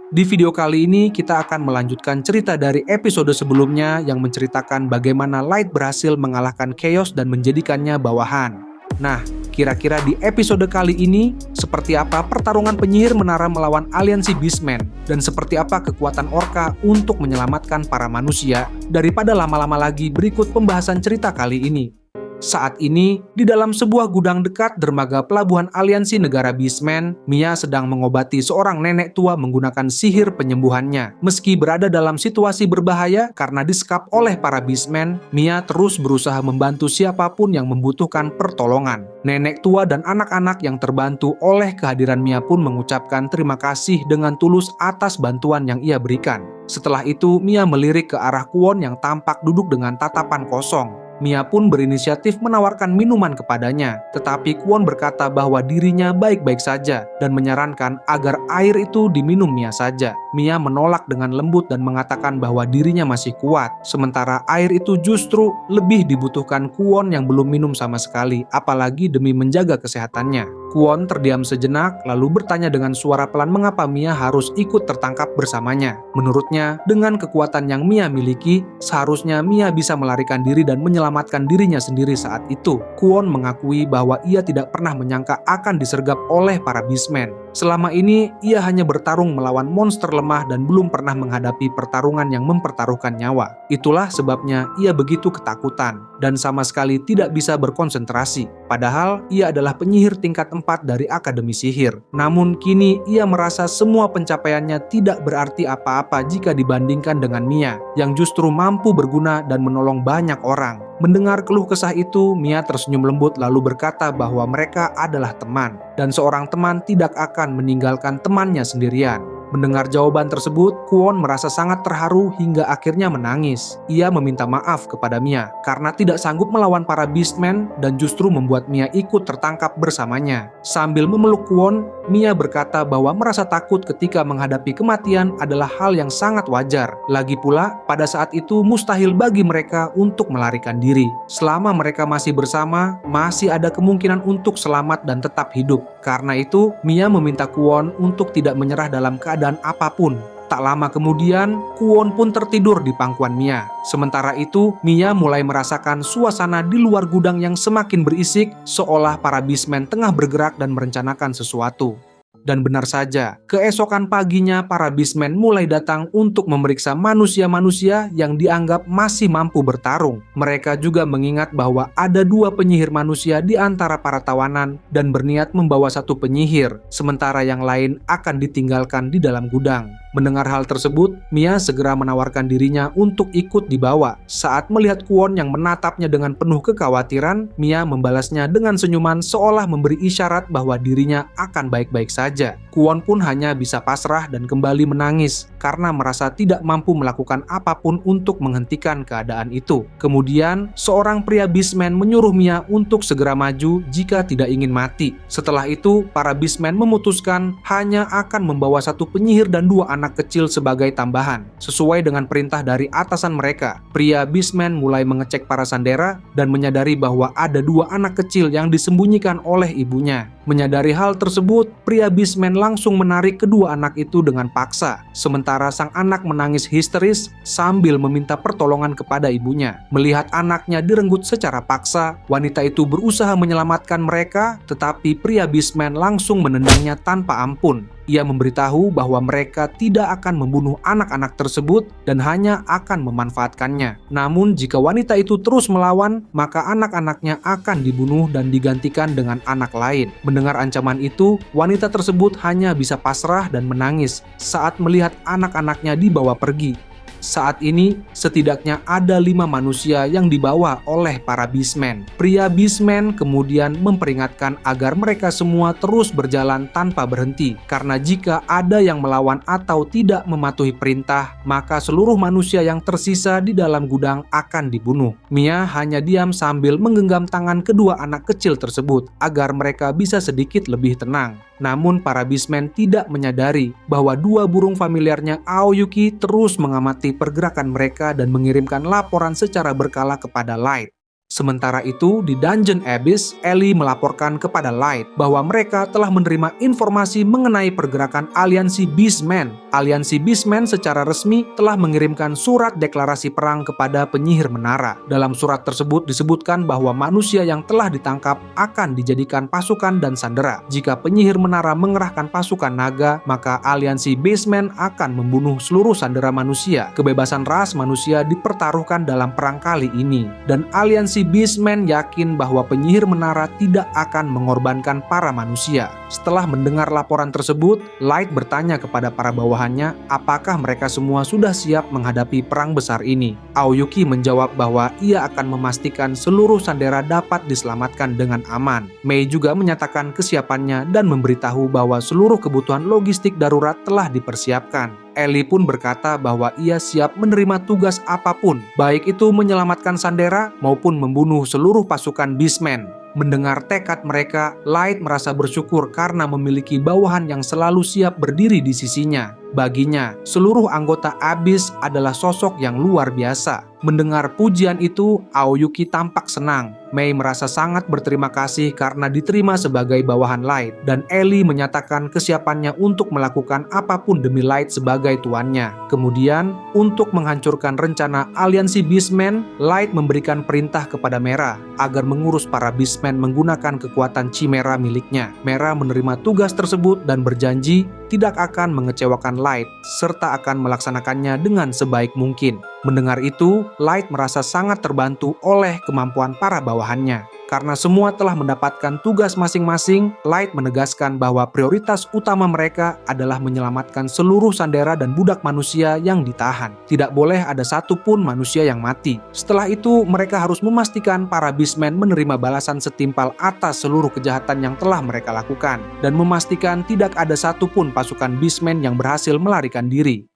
Di video kali ini kita akan melanjutkan cerita dari episode sebelumnya yang menceritakan bagaimana Light berhasil mengalahkan Chaos dan menjadikannya bawahan. Nah, kira-kira di episode kali ini, seperti apa pertarungan penyihir menara melawan aliansi Beastmen, dan seperti apa kekuatan Orca untuk menyelamatkan para manusia? Daripada lama-lama lagi, berikut pembahasan cerita kali ini. Saat ini, di dalam sebuah gudang dekat dermaga pelabuhan aliansi negara Beastmen, Mia sedang mengobati seorang nenek tua menggunakan sihir penyembuhannya. Meski berada dalam situasi berbahaya karena disekap oleh para Beastmen, Mia terus berusaha membantu siapapun yang membutuhkan pertolongan. Nenek tua dan anak-anak yang terbantu oleh kehadiran Mia pun mengucapkan terima kasih dengan tulus atas bantuan yang ia berikan. Setelah itu, Mia melirik ke arah Kwon yang tampak duduk dengan tatapan kosong. Mia pun berinisiatif menawarkan minuman kepadanya, tetapi Kwon berkata bahwa dirinya baik-baik saja dan menyarankan agar air itu diminum Mia saja. Mia menolak dengan lembut dan mengatakan bahwa dirinya masih kuat, sementara air itu justru lebih dibutuhkan Kwon yang belum minum sama sekali, apalagi demi menjaga kesehatannya. Kwon terdiam sejenak, lalu bertanya dengan suara pelan mengapa Mia harus ikut tertangkap bersamanya. Menurutnya, dengan kekuatan yang Mia miliki, seharusnya Mia bisa melarikan diri dan menyelamatkan dirinya sendiri saat itu. Kwon mengakui bahwa ia tidak pernah menyangka akan disergap oleh para Beastmen. Selama ini, ia hanya bertarung melawan monster lemah dan belum pernah menghadapi pertarungan yang mempertaruhkan nyawa. Itulah sebabnya ia begitu ketakutan dan sama sekali tidak bisa berkonsentrasi. Padahal, ia adalah penyihir tingkat 4 dari Akademi Sihir. Namun kini ia merasa semua pencapaiannya tidak berarti apa-apa jika dibandingkan dengan Mia, yang justru mampu berguna dan menolong banyak orang. Mendengar keluh kesah itu, Mia tersenyum lembut lalu berkata bahwa mereka adalah teman, dan seorang teman tidak akan meninggalkan temannya sendirian. Mendengar jawaban tersebut, Kwon merasa sangat terharu hingga akhirnya menangis. Ia meminta maaf kepada Mia karena tidak sanggup melawan para Beastmen dan justru membuat Mia ikut tertangkap bersamanya. Sambil memeluk Kwon, Mia berkata bahwa merasa takut ketika menghadapi kematian adalah hal yang sangat wajar. Lagi pula, pada saat itu mustahil bagi mereka untuk melarikan diri. Selama mereka masih bersama, masih ada kemungkinan untuk selamat dan tetap hidup. Karena itu, Mia meminta Kwon untuk tidak menyerah dalam keadaan apapun. Tak lama kemudian, Kwon pun tertidur di pangkuan Mia. Sementara itu, Mia mulai merasakan suasana di luar gudang yang semakin berisik, seolah para Beastmen tengah bergerak dan merencanakan sesuatu. Dan benar saja, keesokan paginya para Beastmen mulai datang untuk memeriksa manusia-manusia yang dianggap masih mampu bertarung. Mereka juga mengingat bahwa ada 2 penyihir manusia di antara para tawanan dan berniat membawa 1 penyihir, sementara yang lain akan ditinggalkan di dalam gudang. Mendengar hal tersebut, Mia segera menawarkan dirinya untuk ikut dibawa. Saat melihat Kwon yang menatapnya dengan penuh kekhawatiran, Mia membalasnya dengan senyuman seolah memberi isyarat bahwa dirinya akan baik-baik saja. Kwon pun hanya bisa pasrah dan kembali menangis karena merasa tidak mampu melakukan apapun untuk menghentikan keadaan itu. Kemudian, seorang pria Beastman menyuruh Mia untuk segera maju jika tidak ingin mati. Setelah itu, para Beastman memutuskan hanya akan membawa 1 penyihir dan 2 anak kecil sebagai tambahan. Sesuai dengan perintah dari atasan mereka, pria Beastman mulai mengecek para sandera dan menyadari bahwa ada 2 anak kecil yang disembunyikan oleh ibunya. Menyadari hal tersebut, pria Beastman langsung menarik kedua anak itu dengan paksa. Sementara sang anak menangis histeris sambil meminta pertolongan kepada ibunya. Melihat anaknya direnggut secara paksa, wanita itu berusaha menyelamatkan mereka, tetapi pria Beastman langsung menendangnya tanpa ampun. Ia memberitahu bahwa mereka tidak akan membunuh anak-anak tersebut dan hanya akan memanfaatkannya. Namun jika wanita itu terus melawan, maka anak-anaknya akan dibunuh dan digantikan dengan anak lain. Mendengar ancaman itu, wanita tersebut hanya bisa pasrah dan menangis saat melihat anak-anaknya dibawa pergi. Saat ini, setidaknya ada 5 manusia yang dibawa oleh para Beastmen. Pria Beastman kemudian memperingatkan agar mereka semua terus berjalan tanpa berhenti, karena jika ada yang melawan atau tidak mematuhi perintah, maka seluruh manusia yang tersisa di dalam gudang akan dibunuh. Mia hanya diam sambil menggenggam tangan kedua anak kecil tersebut, agar mereka bisa sedikit lebih tenang. Namun para Beastmen tidak menyadari bahwa 2 burung familiarnya Aoyuki terus mengamati pergerakan mereka dan mengirimkan laporan secara berkala kepada Light. Sementara itu, di Dungeon Abyss, Ellie melaporkan kepada Light bahwa mereka telah menerima informasi mengenai pergerakan aliansi Beastmen. Aliansi Beastmen secara resmi telah mengirimkan surat deklarasi perang kepada penyihir menara. Dalam surat tersebut disebutkan bahwa manusia yang telah ditangkap akan dijadikan pasukan dan sandera. Jika penyihir menara mengerahkan pasukan naga, maka aliansi Beastmen akan membunuh seluruh sandera manusia. Kebebasan ras manusia dipertaruhkan dalam perang kali ini. Dan aliansi Beastmen yakin bahwa penyihir menara tidak akan mengorbankan para manusia. Setelah mendengar laporan tersebut, Light bertanya kepada para bawahannya apakah mereka semua sudah siap menghadapi perang besar ini. Aoyuki menjawab bahwa ia akan memastikan seluruh sandera dapat diselamatkan dengan aman. Mei juga menyatakan kesiapannya dan memberitahu bahwa seluruh kebutuhan logistik darurat telah dipersiapkan. Ellie pun berkata bahwa ia siap menerima tugas apapun, baik itu menyelamatkan sandera maupun membunuh seluruh pasukan Beastmen. Mendengar tekad mereka, Light merasa bersyukur karena memiliki bawahan yang selalu siap berdiri di sisinya. Baginya, seluruh anggota Abyss adalah sosok yang luar biasa. Mendengar pujian itu, Aoyuki tampak senang. Mei merasa sangat berterima kasih karena diterima sebagai bawahan Light, dan Ellie menyatakan kesiapannya untuk melakukan apapun demi Light sebagai tuannya. Kemudian, untuk menghancurkan rencana aliansi Beastmen, Light memberikan perintah kepada Mera agar mengurus para Beastmen menggunakan kekuatan Chimera miliknya. Mera menerima tugas tersebut dan berjanji tidak akan mengecewakan Light, serta akan melaksanakannya dengan sebaik mungkin. Mendengar itu, Light merasa sangat terbantu oleh kemampuan para bawahannya. Karena semua telah mendapatkan tugas masing-masing, Light menegaskan bahwa prioritas utama mereka adalah menyelamatkan seluruh sandera dan budak manusia yang ditahan. Tidak boleh ada satupun manusia yang mati. Setelah itu, mereka harus memastikan para Beastmen menerima balasan setimpal atas seluruh kejahatan yang telah mereka lakukan, dan memastikan tidak ada satupun pasukan Beastmen yang berhasil melarikan diri.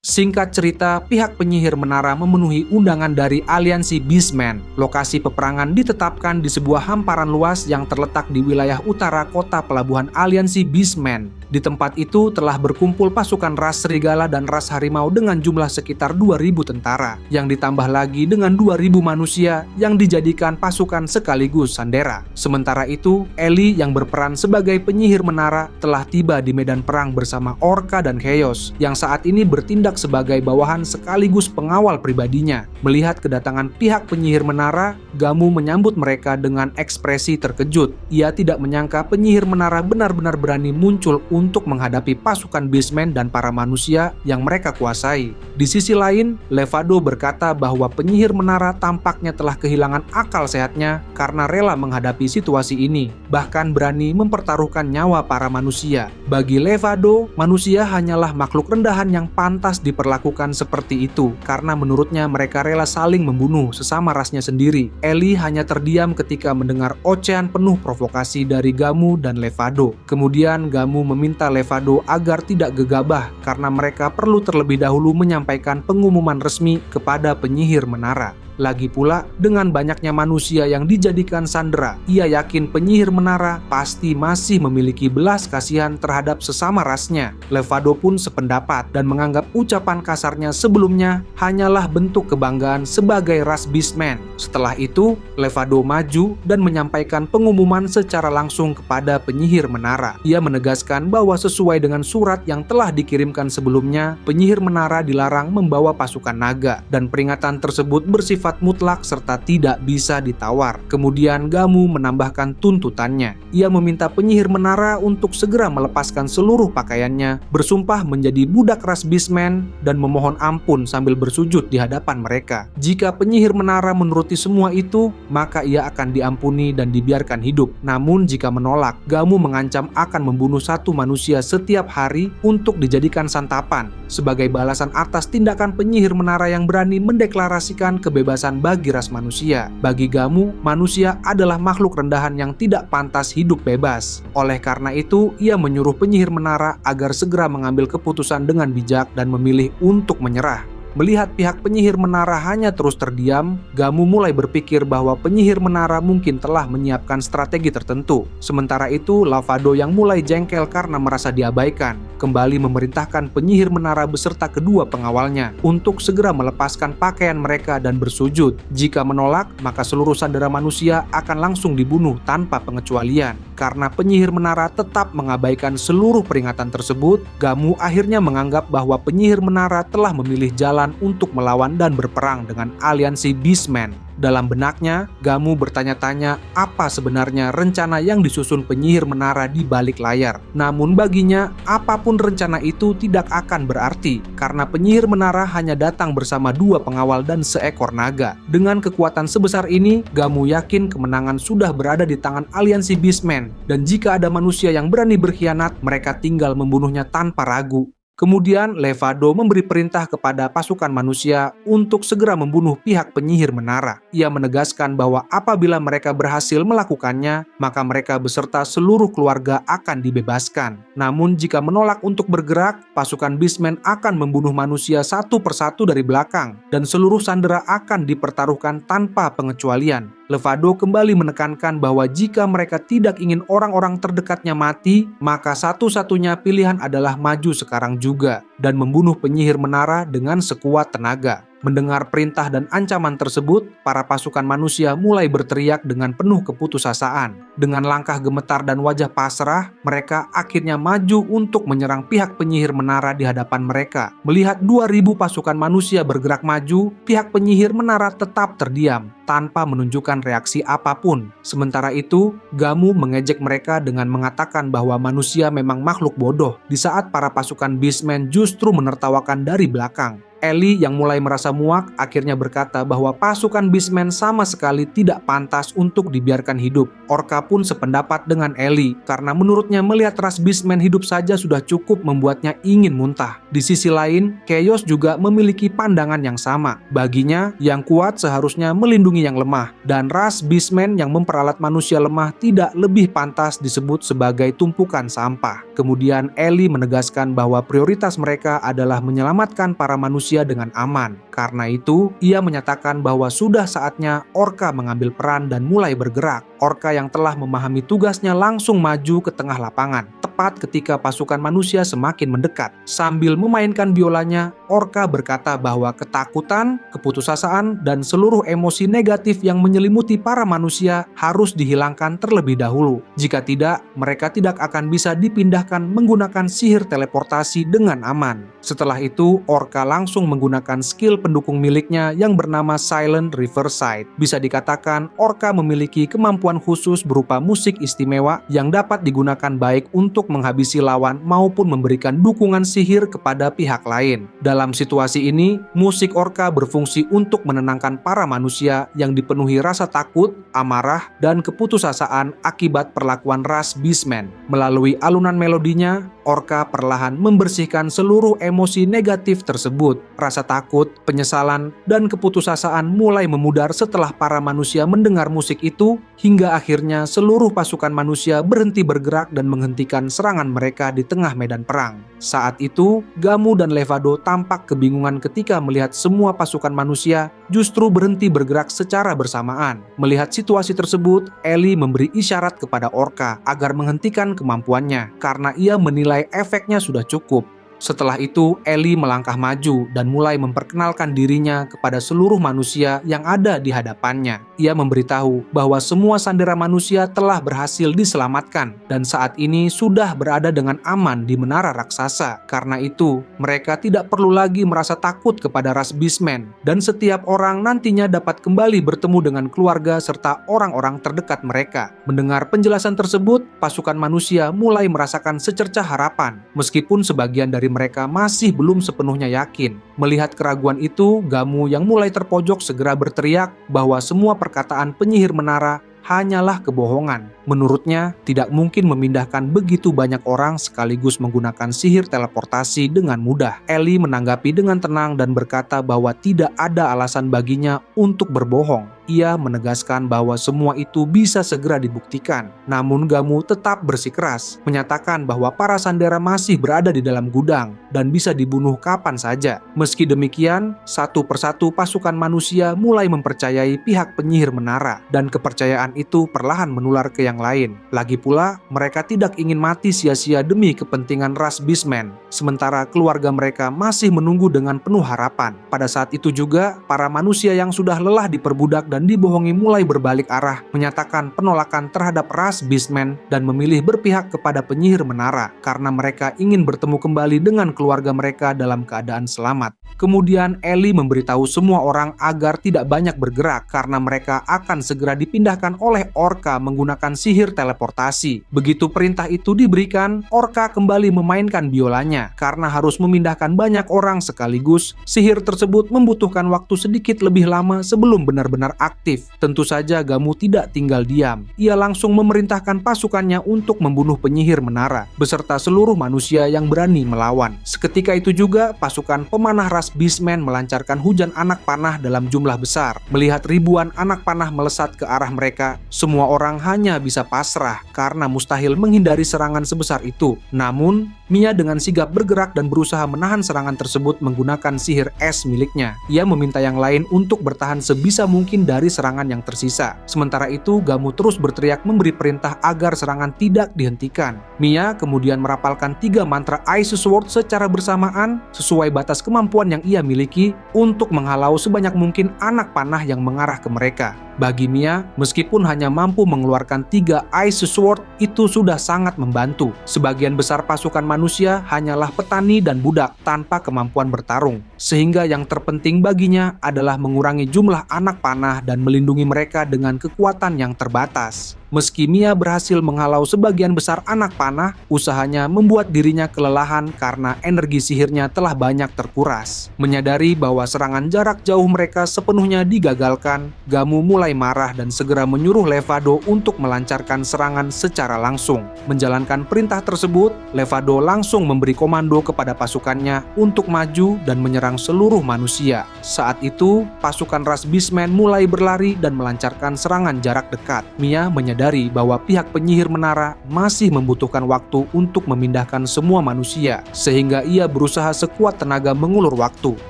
Singkat cerita, pihak penyihir menara memenuhi undangan dari aliansi Beastmen. Lokasi peperangan ditetapkan di sebuah hamparan luas yang terletak di wilayah utara kota pelabuhan aliansi Beastmen. Di tempat itu telah berkumpul pasukan ras serigala dan ras harimau dengan jumlah sekitar 2.000 tentara, yang ditambah lagi dengan 2.000 manusia yang dijadikan pasukan sekaligus sandera. Sementara itu, Ellie yang berperan sebagai penyihir menara telah tiba di medan perang bersama Orca dan Chaos, yang saat ini bertindak sebagai bawahan sekaligus pengawal pribadinya. Melihat kedatangan pihak penyihir menara, Gamu menyambut mereka dengan ekspresi terkejut. Ia tidak menyangka penyihir menara benar-benar berani muncul untuk menghadapi pasukan Beastmen dan para manusia yang mereka kuasai. Di sisi lain, Levado berkata bahwa penyihir menara tampaknya telah kehilangan akal sehatnya karena rela menghadapi situasi ini, bahkan berani mempertaruhkan nyawa para manusia. Bagi Levado, manusia hanyalah makhluk rendahan yang pantas diperlakukan seperti itu, karena menurutnya mereka rela saling membunuh sesama rasnya sendiri. Ellie hanya terdiam ketika mendengar ocehan penuh provokasi dari Gamu dan Levado. Kemudian Gamu meminta Levado agar tidak gegabah karena mereka perlu terlebih dahulu menyampaikan pengumuman resmi kepada penyihir menara. Lagi pula, dengan banyaknya manusia yang dijadikan sandera, ia yakin penyihir menara pasti masih memiliki belas kasihan terhadap sesama rasnya. Levado pun sependapat dan menganggap ucapan kasarnya sebelumnya hanyalah bentuk kebanggaan sebagai ras Beastmen. Setelah itu, Levado maju dan menyampaikan pengumuman secara langsung kepada penyihir menara. Ia menegaskan bahwa sesuai dengan surat yang telah dikirimkan sebelumnya, penyihir menara dilarang membawa pasukan naga, dan peringatan tersebut bersifat mutlak serta tidak bisa ditawar. Kemudian Gamu menambahkan tuntutannya. Ia meminta penyihir menara untuk segera melepaskan seluruh pakaiannya, bersumpah menjadi budak ras Beastmen, dan memohon ampun sambil bersujud di hadapan mereka. Jika penyihir menara menuruti semua itu, maka ia akan diampuni dan dibiarkan hidup. Namun jika menolak, Gamu mengancam akan membunuh satu manusia setiap hari untuk dijadikan santapan, sebagai balasan atas tindakan penyihir menara yang berani mendeklarasikan kebebasan bagi ras manusia. Bagi Gamu, manusia adalah makhluk rendahan yang tidak pantas hidup bebas. Oleh karena itu, ia menyuruh penyihir menara agar segera mengambil keputusan dengan bijak dan memilih untuk menyerah. Melihat pihak penyihir menara hanya terus terdiam, Gamu mulai berpikir bahwa penyihir menara mungkin telah menyiapkan strategi tertentu. Sementara itu, Lavado yang mulai jengkel karena merasa diabaikan, kembali memerintahkan penyihir menara beserta kedua pengawalnya untuk segera melepaskan pakaian mereka dan bersujud. Jika menolak, maka seluruh sandera manusia akan langsung dibunuh tanpa pengecualian. Karena penyihir menara tetap mengabaikan seluruh peringatan tersebut, Gamu akhirnya menganggap bahwa penyihir menara telah memilih jalan untuk melawan dan berperang dengan aliansi Beastmen. Dalam benaknya, Gamu bertanya-tanya apa sebenarnya rencana yang disusun penyihir menara di balik layar. Namun baginya, apapun rencana itu tidak akan berarti, karena penyihir menara hanya datang bersama dua pengawal dan seekor naga. Dengan kekuatan sebesar ini, Gamu yakin kemenangan sudah berada di tangan aliansi Beastmen, dan jika ada manusia yang berani berkhianat, mereka tinggal membunuhnya tanpa ragu. Kemudian Lavado memberi perintah kepada pasukan manusia untuk segera membunuh pihak penyihir menara. Ia menegaskan bahwa apabila mereka berhasil melakukannya, maka mereka beserta seluruh keluarga akan dibebaskan. Namun jika menolak untuk bergerak, pasukan Beastmen akan membunuh manusia satu persatu dari belakang, dan seluruh sandera akan dipertaruhkan tanpa pengecualian. Lavado kembali menekankan bahwa jika mereka tidak ingin orang-orang terdekatnya mati, maka satu-satunya pilihan adalah maju sekarang juga dan membunuh penyihir menara dengan sekuat tenaga. Mendengar perintah dan ancaman tersebut, para pasukan manusia mulai berteriak dengan penuh keputusasaan. Dengan langkah gemetar dan wajah pasrah, mereka akhirnya maju untuk menyerang pihak penyihir menara di hadapan mereka. Melihat 2.000 pasukan manusia bergerak maju, pihak penyihir menara tetap terdiam, tanpa menunjukkan reaksi apapun. Sementara itu, Gamu mengejek mereka dengan mengatakan bahwa manusia memang makhluk bodoh, di saat para pasukan Beastmen justru menertawakan dari belakang. Ellie yang mulai merasa muak akhirnya berkata bahwa pasukan Beastmen sama sekali tidak pantas untuk dibiarkan hidup. Orka pun sependapat dengan Ellie, karena menurutnya melihat ras Beastmen hidup saja sudah cukup membuatnya ingin muntah. Di sisi lain, Chaos juga memiliki pandangan yang sama. Baginya, yang kuat seharusnya melindungi yang lemah, dan ras Beastmen yang memperalat manusia lemah tidak lebih pantas disebut sebagai tumpukan sampah. Kemudian Ellie menegaskan bahwa prioritas mereka adalah menyelamatkan para manusia dengan aman. Karena itu, ia menyatakan bahwa sudah saatnya Orka mengambil peran dan mulai bergerak. Orka yang telah memahami tugasnya langsung maju ke tengah lapangan, tepat ketika pasukan manusia semakin mendekat. Sambil memainkan biolanya, Orka berkata bahwa ketakutan, keputusasaan, dan seluruh emosi negatif yang menyelimuti para manusia harus dihilangkan terlebih dahulu. Jika tidak, mereka tidak akan bisa dipindahkan menggunakan sihir teleportasi dengan aman. Setelah itu, Orka langsung menggunakan skill pendukung miliknya yang bernama Silent Riverside. Bisa dikatakan, Orka memiliki kemampuan khusus berupa musik istimewa yang dapat digunakan baik untuk menghabisi lawan maupun memberikan dukungan sihir kepada pihak lain. Dalam situasi ini, musik Orka berfungsi untuk menenangkan para manusia yang dipenuhi rasa takut, amarah, dan keputusasaan akibat perlakuan ras Beastmen. Melalui alunan melodinya, Orka perlahan membersihkan seluruh emosi negatif tersebut. Rasa takut, penyesalan, dan keputusasaan mulai memudar setelah para manusia mendengar musik itu, hingga akhirnya seluruh pasukan manusia berhenti bergerak dan menghentikan serangan mereka di tengah medan perang. Saat itu, Gamu dan Lavado tampak kebingungan ketika melihat semua pasukan manusia justru berhenti bergerak secara bersamaan. Melihat situasi tersebut, Ellie memberi isyarat kepada Orka agar menghentikan kemampuannya, karena ia menilai efeknya sudah cukup. Setelah itu, Ellie melangkah maju dan mulai memperkenalkan dirinya kepada seluruh manusia yang ada di hadapannya. Ia memberitahu bahwa semua sandera manusia telah berhasil diselamatkan dan saat ini sudah berada dengan aman di menara raksasa. Karena itu, mereka tidak perlu lagi merasa takut kepada ras Beastmen dan setiap orang nantinya dapat kembali bertemu dengan keluarga serta orang-orang terdekat mereka. Mendengar penjelasan tersebut, pasukan manusia mulai merasakan secercah harapan, meskipun sebagian dari mereka masih belum sepenuhnya yakin. Melihat keraguan itu, Gamu yang mulai terpojok segera berteriak bahwa semua perkataan penyihir menara hanyalah kebohongan. Menurutnya, tidak mungkin memindahkan begitu banyak orang sekaligus menggunakan sihir teleportasi dengan mudah. Ellie menanggapi dengan tenang dan berkata bahwa tidak ada alasan baginya untuk berbohong. Ia menegaskan bahwa semua itu bisa segera dibuktikan. Namun Gamu tetap bersikeras, menyatakan bahwa para Sandera masih berada di dalam gudang dan bisa dibunuh kapan saja. Meski demikian, satu persatu pasukan manusia mulai mempercayai pihak penyihir menara, dan kepercayaan itu perlahan menular ke yang lain. Lagi pula, mereka tidak ingin mati sia-sia demi kepentingan ras Beastmen, sementara keluarga mereka masih menunggu dengan penuh harapan. Pada saat itu juga, para manusia yang sudah lelah diperbudak dan dibohongi mulai berbalik arah, menyatakan penolakan terhadap ras Beastmen dan memilih berpihak kepada penyihir menara karena mereka ingin bertemu kembali dengan keluarga mereka dalam keadaan selamat. Kemudian Ellie memberitahu semua orang agar tidak banyak bergerak karena mereka akan segera dipindahkan oleh Orca menggunakan sihir teleportasi. Begitu perintah itu diberikan, Orca kembali memainkan biolanya. Karena harus memindahkan banyak orang sekaligus, sihir tersebut membutuhkan waktu sedikit lebih lama sebelum benar-benar aktif. Tentu saja Gamu tidak tinggal diam. Ia langsung memerintahkan pasukannya untuk membunuh penyihir menara beserta seluruh manusia yang berani melawan. Seketika itu juga pasukan pemanah ras Beastmen melancarkan hujan anak panah dalam jumlah besar. Melihat ribuan anak panah melesat ke arah mereka, semua orang hanya bisa pasrah karena mustahil menghindari serangan sebesar itu. Namun, Mia dengan sigap bergerak dan berusaha menahan serangan tersebut menggunakan sihir es miliknya. Ia meminta yang lain untuk bertahan sebisa mungkin dari serangan yang tersisa. Sementara itu, Gamu terus berteriak memberi perintah agar serangan tidak dihentikan. Mia kemudian merapalkan 3 mantra Ice Sword secara bersamaan sesuai batas kemampuan yang ia miliki untuk menghalau sebanyak mungkin anak panah yang mengarah ke mereka. Bagi Mia, meskipun hanya mampu mengeluarkan 3 Ice Sword, itu sudah sangat membantu. Sebagian besar pasukan manusia hanyalah petani dan budak tanpa kemampuan bertarung. Sehingga yang terpenting baginya adalah mengurangi jumlah anak panah dan melindungi mereka dengan kekuatan yang terbatas. Meski Mia berhasil menghalau sebagian besar anak panah, usahanya membuat dirinya kelelahan karena energi sihirnya telah banyak terkuras. Menyadari bahwa serangan jarak jauh mereka sepenuhnya digagalkan, Gamu mulai marah dan segera menyuruh Levado untuk melancarkan serangan secara langsung. Menjalankan perintah tersebut, Levado langsung memberi komando kepada pasukannya untuk maju dan menyerang seluruh manusia. Saat itu, pasukan ras Beastmen mulai berlari dan melancarkan serangan jarak dekat. Mia menyadari bahwa pihak penyihir menara masih membutuhkan waktu untuk memindahkan semua manusia, sehingga ia berusaha sekuat tenaga mengulur waktu.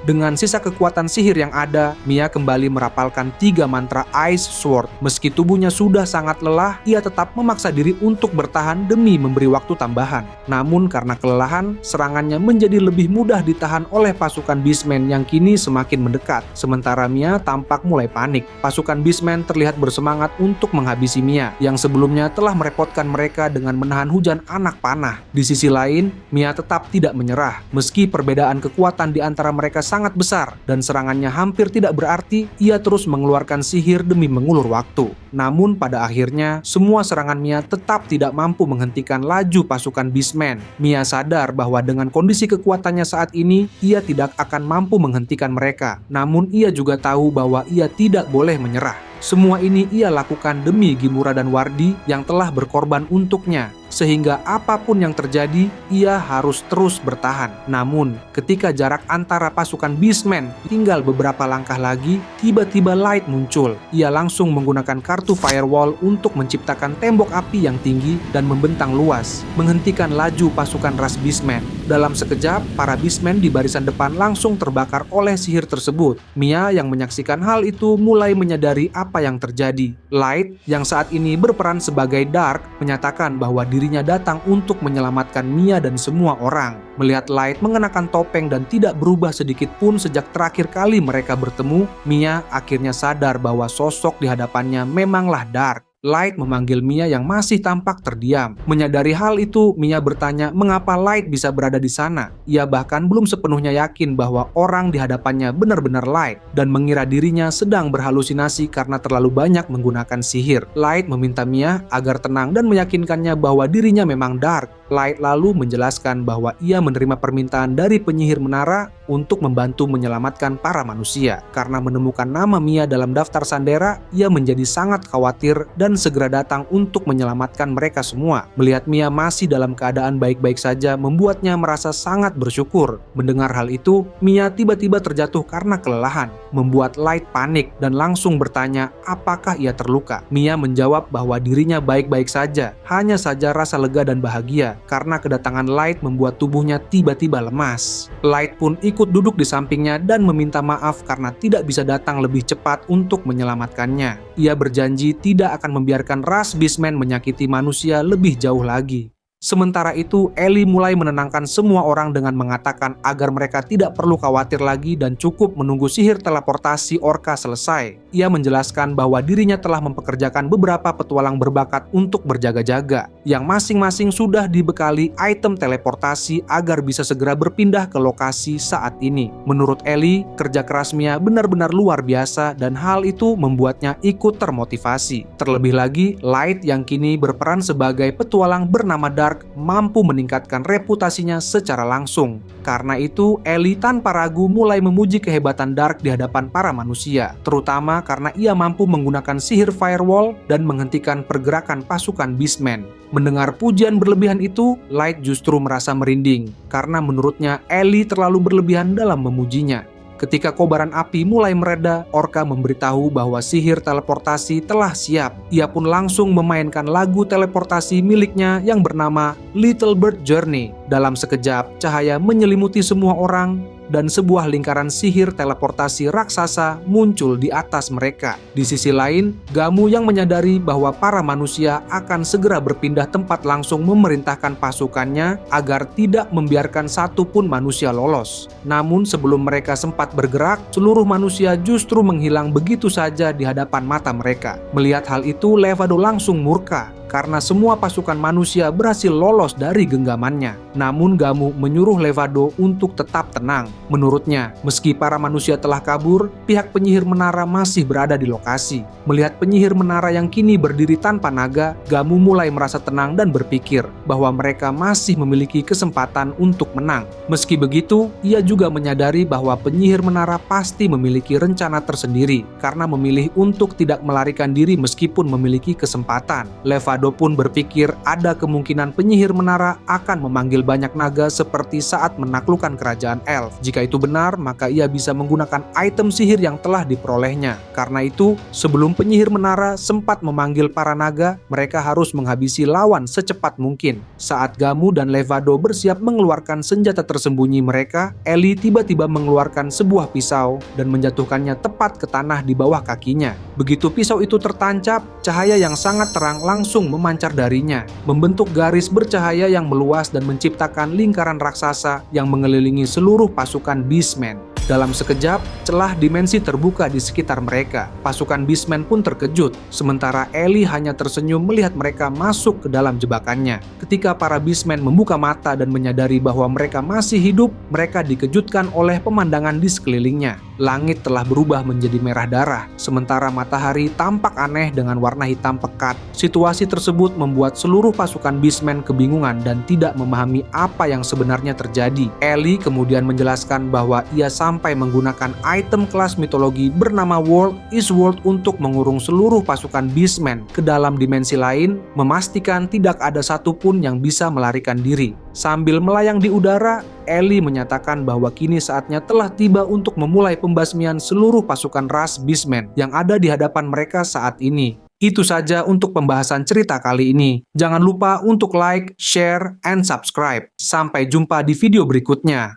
Dengan sisa kekuatan sihir yang ada, Mia kembali merapalkan 3 mantra Ice Sword. Meski tubuhnya sudah sangat lelah, ia tetap memaksa diri untuk bertahan demi memberi waktu tambahan. Namun karena kelelahan, serangannya menjadi lebih mudah ditahan oleh pasukan Beastmen yang kini semakin mendekat. Sementara Mia tampak mulai panik. Pasukan Beastmen terlihat bersemangat untuk menghabisi Mia yang sebelumnya telah merepotkan mereka dengan menahan hujan anak panah. Di sisi lain, Mia tetap tidak menyerah. Meski perbedaan kekuatan di antara mereka sangat besar dan serangannya hampir tidak berarti, ia terus mengeluarkan sihir demi mengulur waktu. Namun pada akhirnya, semua serangan Mia tetap tidak mampu menghentikan laju pasukan Beastmen. Mia sadar bahwa dengan kondisi kekuatannya saat ini, ia tidak akan mampu menghentikan mereka. Namun ia juga tahu bahwa ia tidak boleh menyerah. Semua ini ia lakukan demi Gimura dan Wardi yang telah berkorban untuknya. Sehingga apapun yang terjadi, ia harus terus bertahan. Namun, ketika jarak antara pasukan Beastmen tinggal beberapa langkah lagi, tiba-tiba Light muncul. Ia langsung menggunakan kartu Firewall untuk menciptakan tembok api yang tinggi dan membentang luas, menghentikan laju pasukan ras Beastmen. Dalam sekejap, para Beastmen di barisan depan langsung terbakar oleh sihir tersebut. Mia yang menyaksikan hal itu mulai menyadari apa yang terjadi. Light, yang saat ini berperan sebagai Dark, menyatakan bahwa dirinya datang untuk menyelamatkan Mia dan semua orang. Melihat Light mengenakan topeng dan tidak berubah sedikit pun sejak terakhir kali mereka bertemu, Mia akhirnya sadar bahwa sosok di hadapannya memanglah Dark. Light memanggil Mia yang masih tampak terdiam. Menyadari hal itu, Mia bertanya mengapa Light bisa berada di sana. Ia bahkan belum sepenuhnya yakin bahwa orang di hadapannya benar-benar Light dan mengira dirinya sedang berhalusinasi karena terlalu banyak menggunakan sihir. Light meminta Mia agar tenang dan meyakinkannya bahwa dirinya memang Dark. Light lalu menjelaskan bahwa ia menerima permintaan dari penyihir menara untuk membantu menyelamatkan para manusia. Karena menemukan nama Mia dalam daftar Sandera, ia menjadi sangat khawatir dan dan segera datang untuk menyelamatkan mereka semua. Melihat Mia masih dalam keadaan baik-baik saja membuatnya merasa sangat bersyukur. Mendengar hal itu, Mia tiba-tiba terjatuh karena kelelahan, membuat Light panik dan langsung bertanya apakah ia terluka. Mia menjawab bahwa dirinya baik-baik saja, hanya saja rasa lega dan bahagia karena kedatangan Light membuat tubuhnya tiba-tiba lemas. Light pun ikut duduk di sampingnya dan meminta maaf karena tidak bisa datang lebih cepat untuk menyelamatkannya. Ia berjanji tidak akan membiarkan ras Beastmen menyakiti manusia lebih jauh lagi. Sementara itu, Ellie mulai menenangkan semua orang dengan mengatakan agar mereka tidak perlu khawatir lagi dan cukup menunggu sihir teleportasi Orca selesai. Ia menjelaskan bahwa dirinya telah mempekerjakan beberapa petualang berbakat untuk berjaga-jaga, yang masing-masing sudah dibekali item teleportasi agar bisa segera berpindah ke lokasi saat ini. Menurut Ellie, kerja keras Mia benar-benar luar biasa dan hal itu membuatnya ikut termotivasi. Terlebih lagi, Light yang kini berperan sebagai petualang bernama Dark mampu meningkatkan reputasinya secara langsung. Karena itu, Ellie tanpa ragu mulai memuji kehebatan Dark di hadapan para manusia, terutama karena ia mampu menggunakan sihir firewall dan menghentikan pergerakan pasukan Beastmen. Mendengar pujian berlebihan itu, Light justru merasa merinding, karena menurutnya Ellie terlalu berlebihan dalam memujinya. Ketika kobaran api mulai mereda, Orca memberitahu bahwa sihir teleportasi telah siap. Ia pun langsung memainkan lagu teleportasi miliknya yang bernama Little Bird Journey. Dalam sekejap, cahaya menyelimuti semua orang dan sebuah lingkaran sihir teleportasi raksasa muncul di atas mereka. Di sisi lain, Gamu yang menyadari bahwa para manusia akan segera berpindah tempat langsung memerintahkan pasukannya agar tidak membiarkan satupun manusia lolos. Namun sebelum mereka sempat bergerak, seluruh manusia justru menghilang begitu saja di hadapan mata mereka. Melihat hal itu, Levado langsung murka karena semua pasukan manusia berhasil lolos dari genggamannya. Namun Gamu menyuruh Levado untuk tetap tenang. Menurutnya, meski para manusia telah kabur, pihak penyihir menara masih berada di lokasi. Melihat penyihir menara yang kini berdiri tanpa naga, Gamu mulai merasa tenang dan berpikir bahwa mereka masih memiliki kesempatan untuk menang. Meski begitu, ia juga menyadari bahwa penyihir menara pasti memiliki rencana tersendiri karena memilih untuk tidak melarikan diri meskipun memiliki kesempatan. Levado pun berpikir ada kemungkinan penyihir menara akan memanggil banyak naga seperti saat menaklukkan kerajaan elf. Jika itu benar, maka ia bisa menggunakan item sihir yang telah diperolehnya. Karena itu, sebelum penyihir menara sempat memanggil para naga, mereka harus menghabisi lawan secepat mungkin. Saat Gamu dan Levado bersiap mengeluarkan senjata tersembunyi mereka, Ellie tiba-tiba mengeluarkan sebuah pisau dan menjatuhkannya tepat ke tanah di bawah kakinya. Begitu pisau itu tertancap, cahaya yang sangat terang langsung memancar darinya, membentuk garis bercahaya yang meluas dan menciptakan lingkaran raksasa yang mengelilingi seluruh pasukan Beastmen. Dalam sekejap, celah dimensi terbuka di sekitar mereka. Pasukan Beastmen pun terkejut, sementara Ellie hanya tersenyum melihat mereka masuk ke dalam jebakannya. Ketika para Beastmen membuka mata dan menyadari bahwa mereka masih hidup, mereka dikejutkan oleh pemandangan di sekelilingnya. Langit telah berubah menjadi merah darah, sementara matahari tampak aneh dengan warna hitam pekat. Situasi tersebut membuat seluruh pasukan Beastmen kebingungan dan tidak memahami apa yang sebenarnya terjadi. Ellie kemudian menjelaskan bahwa ia sampai menggunakan item kelas mitologi bernama World is World untuk mengurung seluruh pasukan Beastmen ke dalam dimensi lain, memastikan tidak ada satupun yang bisa melarikan diri. Sambil melayang di udara, Ellie menyatakan bahwa kini saatnya telah tiba untuk memulai pembasmian seluruh pasukan ras Beastmen yang ada di hadapan mereka saat ini. Itu saja untuk pembahasan cerita kali ini. Jangan lupa untuk like, share, and subscribe. Sampai jumpa di video berikutnya.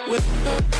With